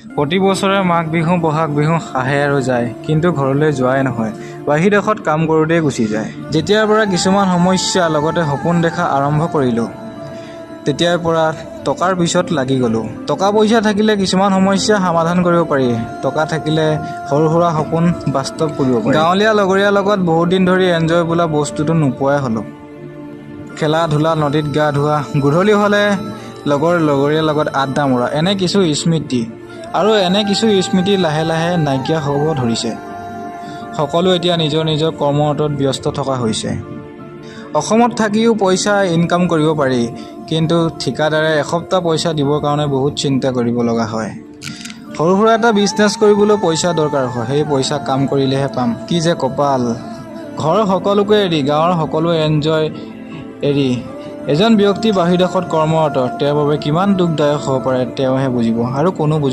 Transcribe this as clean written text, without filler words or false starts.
প্ৰতি বছৰে মাঘ বিহু বহাগ বিহু আহে আৰু যায়, কিন্তু ঘৰলৈ যোৱাই নহয়। বাহিৰদেশত কাম কৰোঁতেই গুচি যায়। যেতিয়াৰ পৰা কিছুমান সমস্যা লগতে সপোন দেখা আৰম্ভ কৰিলোঁ, তেতিয়াৰ পৰা টকাৰ পিছত লাগি গ'লোঁ। টকা পইচা থাকিলে কিছুমান সমস্যা সমাধান কৰিব পাৰি। টকা থাকিলে সৰু সুৰা সপোন বাস্তৱ কৰিব পাৰি। গাঁৱলীয়া লগৰীয়াৰ লগত বহুত দিন ধৰি এনজয় বোলা বস্তুটো নোপোৱাই হ'লোঁ। খেলা ধূলা, নদীত গা ধোৱা, গধূলি হ'লে লগৰীয়াৰ লগত আড্ডা মৰা, এনে কিছু স্মৃতি। আৰু এনে কিছু স্মৃতি লাহে লাহে নাইকিয়া হ'ব ধৰিছে। সকলো এতিয়া নিজৰ নিজৰ কৰ্মৰতত ব্যস্ত থকা হৈছে। অসমত থাকিও পইচা ইনকাম কৰিব পাৰি, কিন্তু ঠিকাদাৰে এসপ্তাহ পইচা দিবৰ কাৰণে বহুত চিন্তা কৰিব লগা হয়। সৰু সুৰা এটা বিজনেছ কৰিবলৈ পইচা দৰকাৰ হয়, সেই পইচা কাম কৰিলেহে পাম। কি যে কপাল! ঘৰৰ সকলোকে এৰি, গাঁৱৰ সকলো এনজয় এৰি এজন ব্যক্তি বাহিৰদেশত কৰ্মৰত, তেওঁৰ বাবে কিমান দুখদায়ক হ'ব পাৰে তেওঁহে বুজিব, আৰু কোনো বুজিব